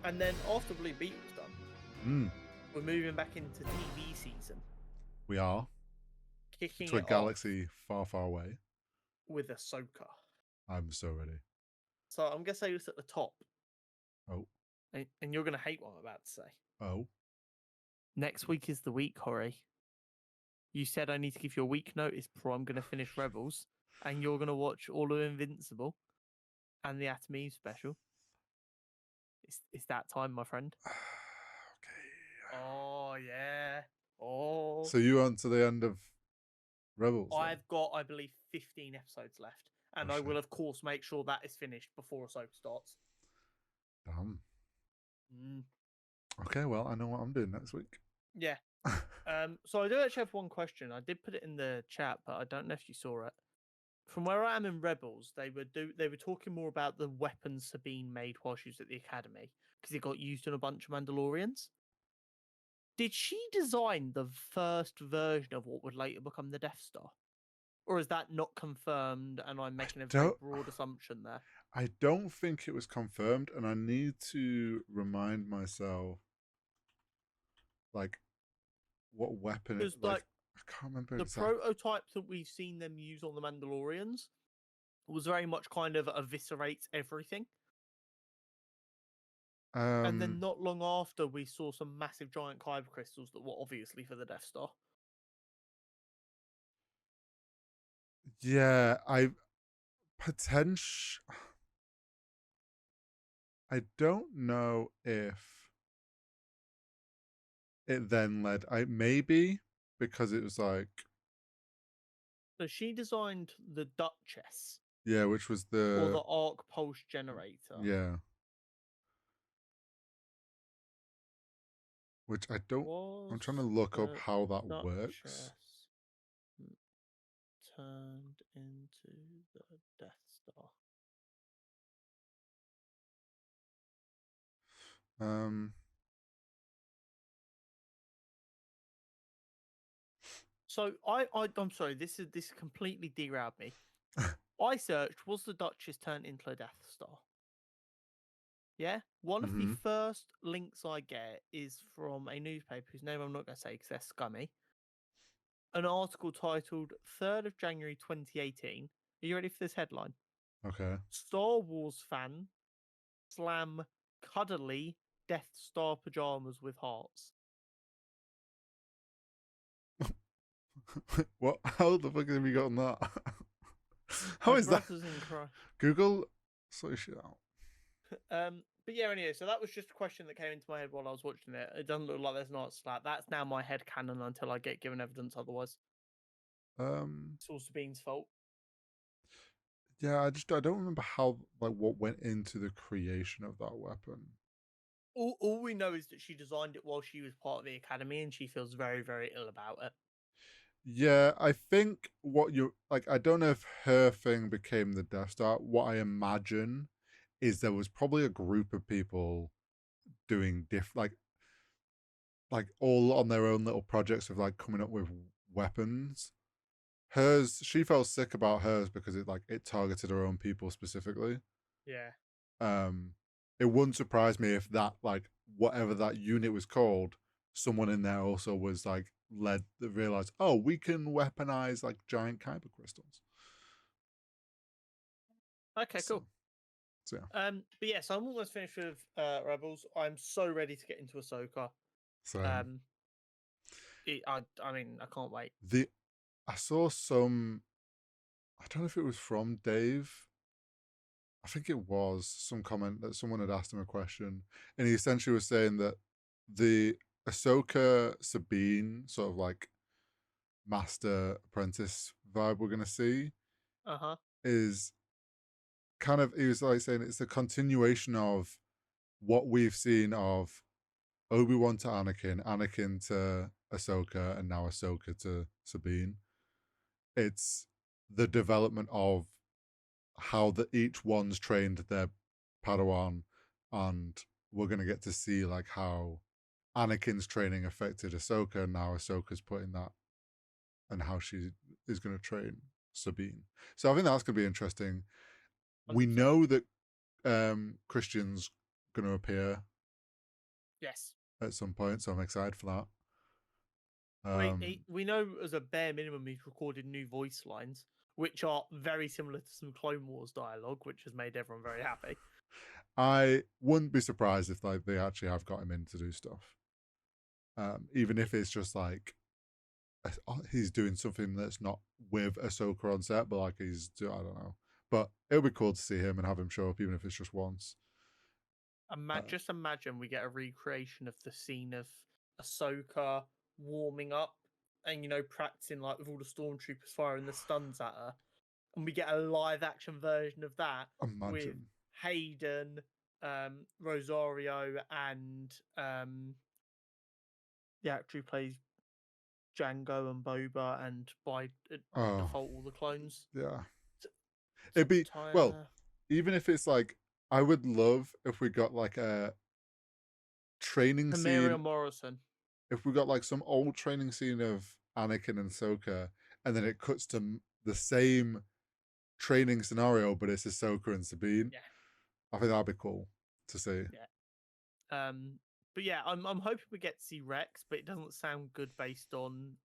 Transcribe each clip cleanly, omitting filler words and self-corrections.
And then after Blue Beetle was done, we're moving back into TV season. We are. Kicking To a it galaxy far, far away. with Ahsoka. I'm so ready. So I'm going to say this at the top. Oh. And you're going to hate what I'm about to say. Oh. Next week is the week, Corey. You said I need to give you a week notice before I'm going to finish Rebels. And you're going to watch all of Invincible and the Atom Eve special. It's that time, my friend. Okay. Oh, yeah. Oh. So you on to the end of Rebels? I've got, I believe, 15 episodes left. And I will, of course, make sure that is finished before Ahsoka starts. Damn. Okay, well, I know what I'm doing next week. Yeah. So I do actually have one question. I did put it in the chat, but I don't know if you saw it. From where I am in Rebels, they were talking more about the weapons Sabine made while she was at the academy because it got used in a bunch of Mandalorians. Did she design the first version of what would later become the Death Star? Or is that not confirmed and I'm making a very broad assumption there? I don't think it was confirmed, and I need to remind myself, like, what weapon it, like, I can't remember the exactly. prototype that we've seen them use on the Mandalorians was very much kind of eviscerates everything. And then not long after, we saw some massive giant kyber crystals that were obviously for the Death Star. Yeah, I don't know if it then led. Maybe because it was like. So she designed the Duchess. Yeah, which was or the arc pulse generator. Yeah. Which I don't. I'm trying to look up how that works. Turned into the Death Star. So I'm sorry. This completely derailed me. I searched, was the Duchess turned into a Death Star? Yeah. One of the first links I get is from a newspaper whose name I'm not going to say because they're scummy. An article titled 3rd of January 2018. Are you ready for this headline? Okay. Star Wars fan slam cuddly Death Star pajamas with hearts. What? How the fuck have you gotten that? How is that? Google sort shit out. But yeah, anyway, so that was just a question that came into my head while I was watching it. It doesn't look like there's not that. That's now my head canon until I get given evidence otherwise. It's all Sabine's fault. Yeah, I don't remember how what went into the creation of that weapon. All we know is that she designed it while she was part of the academy, and she feels very, very ill about it. Yeah, I think what you like. I don't know if her thing became the Death Star. What I imagine is there was probably a group of people doing like all on their own little projects of like coming up with weapons. She felt sick about hers because it targeted her own people specifically. Yeah. It wouldn't surprise me if that whatever that unit was called, someone in there also was realized, oh, we can weaponize like giant kyber crystals. Okay, cool. So yeah. But yes, I'm almost finished with Rebels. I'm so ready to get into Ahsoka. Same. I mean, I can't wait. I saw some. I don't know if it was from Dave. I think it was some comment that someone had asked him a question, and he essentially was saying that the Ahsoka Sabine sort of like master apprentice vibe we're gonna see is kind of, he was like saying it's a continuation of what we've seen of Obi-Wan to Anakin, Anakin to Ahsoka, and now Ahsoka to Sabine. It's the development of how each one's trained their Padawan, and we're gonna get to see like how Anakin's training affected Ahsoka, and now Ahsoka's putting that, and how she is going to train Sabine. So I think that's going to be interesting. 100%. We know that Christian's going to appear Yes. at some point, so I'm excited for that. I mean, we know as a bare minimum he's recorded new voice lines, which are very similar to some Clone Wars dialogue, which has made everyone very happy. I wouldn't be surprised if like they actually have got him in to do stuff, even if it's just like he's doing something that's not with Ahsoka on set, but like I don't know. But it'll be cool to see him and have him show up, even if it's just once. Just imagine we get a recreation of the scene of Ahsoka warming up and practicing like with all the stormtroopers firing the stuns at her, and we get a live action version of that with Imagine. Hayden, Rosario, and the actor who plays Django and Boba, and by Oh, default all the clones. yeah. It'd be well, even if it's like I would love if we got like a training Temeria scene. Morrison. If we got like some old training scene of Anakin and Ahsoka, and then it cuts to the same training scenario, but it's Ahsoka and Sabine. Yeah. I think that'd be cool to see. Yeah. But yeah, I'm hoping we get to see Rex, but it doesn't sound good based on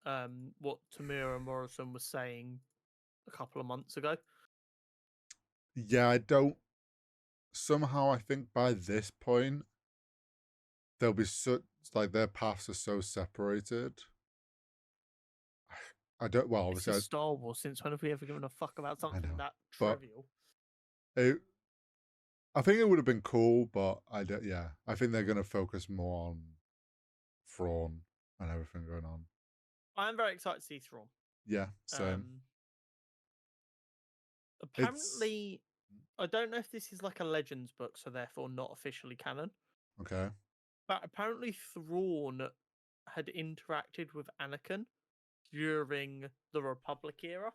what Tamira Morrison was saying a couple of months ago. Yeah, I don't. Somehow, I think by this point, they'll be such like their paths are so separated. I don't. Well, This obviously, is Star Wars. Since when have we ever given a fuck about I something know, that but trivial? I think it would have been cool, but I don't. Yeah, I think they're gonna focus more on Thrawn and everything going on. I'm very excited to see Thrawn. Yeah, same. Apparently, I don't know if this is like a Legends book, so therefore not officially canon. Okay. But apparently, Thrawn had interacted with Anakin during the Republic era,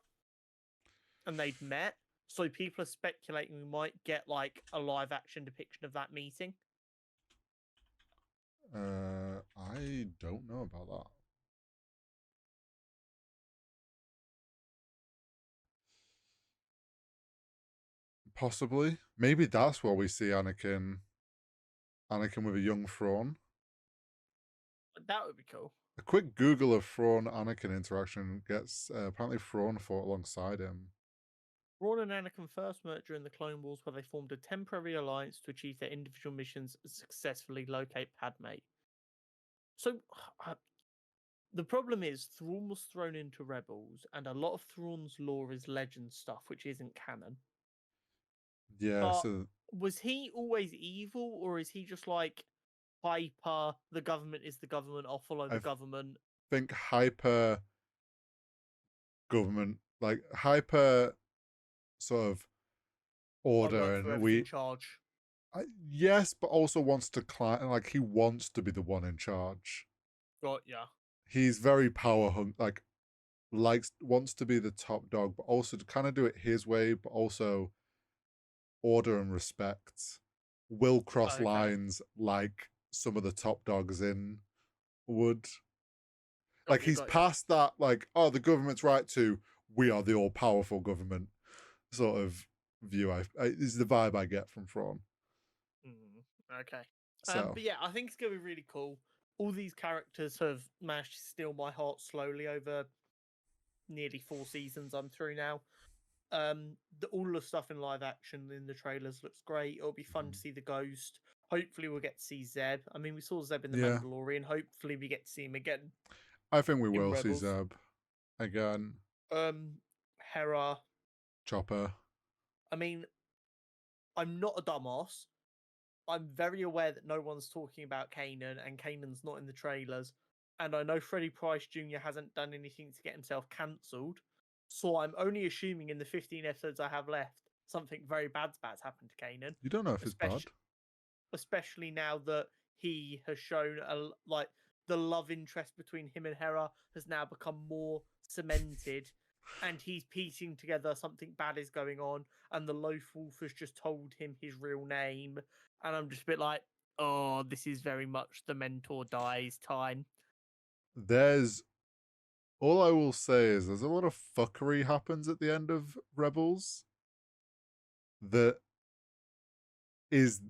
and they'd met. So people are speculating we might get like a live action depiction of that meeting. I don't know about that. Possibly. Maybe that's where we see Anakin with a young Thrawn. That would be cool. A quick Google of Thrawn Anakin interaction gets apparently Thrawn fought alongside him. Thrawn and Anakin first met during the Clone Wars, where they formed a temporary alliance to achieve their individual missions and successfully locate Padme. So, the problem is Thrawn was thrown into Rebels, and a lot of Thrawn's lore is legend stuff, which isn't canon. Yeah, But so was he always evil, or is he just like hyper? The government is the government. I'll follow the government. think hyper government, like hyper sort of order, and In charge. yes, but also wants to climb. Like he wants to be the one in charge. Got yeah. He's very power like wants to be the top dog, but also to kind of do it his way, but also order and respect. Will cross lines like some of the top dogs in would. Like he's past that, like, oh, the government's right to we are the all powerful government sort of view. Is the vibe I get from Thrawn. Okay. But yeah, I think it's gonna be really cool. All these characters have managed to steal my heart slowly over nearly 4 seasons I'm through now. All the stuff in live action in the trailers looks great. It'll be fun to see the Ghost. Hopefully, we'll get to see Zeb. I mean, we saw Zeb in the Mandalorian. Hopefully, we get to see him again. I think we will see Zeb again. Hera, Chopper. I mean, I'm not a dumbass. I'm very aware that no one's talking about Kanan, and Kanan's not in the trailers. And I know Freddie Pryce Jr. hasn't done anything to get himself cancelled. So I'm only assuming in the 15 episodes I have left, something very bad's happened to Kanan. You don't know if it's bad. Especially now that he has shown like the love interest between him and Hera has now become more cemented, and he's piecing together something bad is going on, and the Loaf Wolf has just told him his real name, and I'm just a bit like, oh, this is very much the mentor dies time. All I will say is there's a lot of fuckery happens at the end of Rebels that is,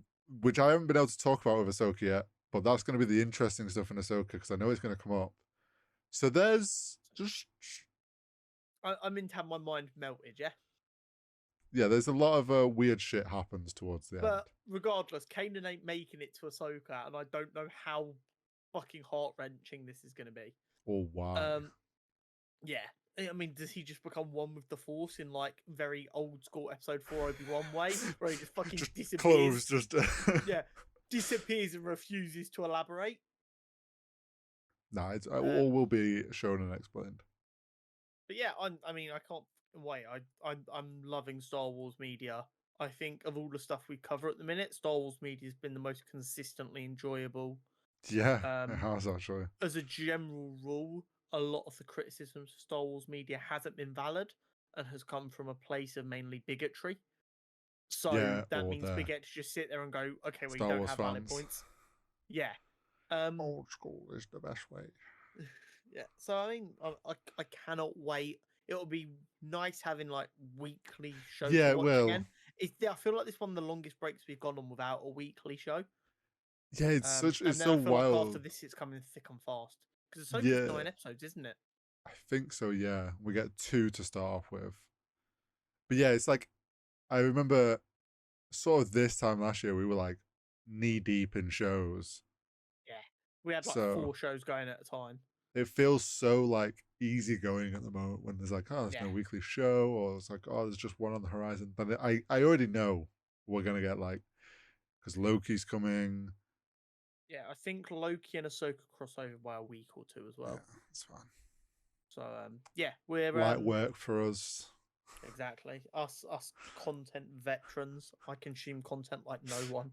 which I haven't been able to talk about with Ahsoka yet, but that's going to be the interesting stuff in Ahsoka because I know it's going to come up. So there's just I'm into have my mind melted, yeah. there's a lot of weird shit happens towards the end. But regardless, Kanan ain't making it to Ahsoka, and I don't know how fucking heart wrenching this is going to be. Or why? Yeah. I mean, does he just become one with the Force in like very old school Episode 4 Obi-Wan way, where he just fucking Just disappears? clothes, just Yeah, disappears and refuses to elaborate. Nah, it's all will be shown and explained. But yeah, I mean, I can't wait. I'm loving Star Wars media. I think of all the stuff we cover at the minute, Star Wars media has been the most consistently enjoyable. Yeah, it has actually. As a general rule, a lot of the criticisms of Star Wars media hasn't been valid and has come from a place of mainly bigotry. So Yeah, that or means we the get to just sit there and go, okay, well, you Star don't Wars have valid fans. points. Yeah. Old school is the best way. Yeah. So I mean, I cannot wait. It'll be nice having like weekly shows Yeah, to it watch will. again. I feel like this one of the longest breaks we've gone on without a weekly show. Yeah, it's And then so I feel like wild. after this, it's coming thick and fast because it's only Yeah, 9 episodes, isn't it? I think so. Yeah, we get 2 to start off with. But yeah, it's like I remember sort of this time last year we were like knee deep in shows. Yeah. We had like So 4 shows going at a time. it feels so like easygoing at the moment when there's like, oh, there's Yeah. no weekly show, or it's like, oh, there's just one on the horizon. But I already know we're gonna get like because Loki's coming. Yeah, I think Loki and Ahsoka cross over by a week or 2 as Yeah, well. that's fine. So yeah, we're Light work for us. exactly us content veterans. I consume content like no one.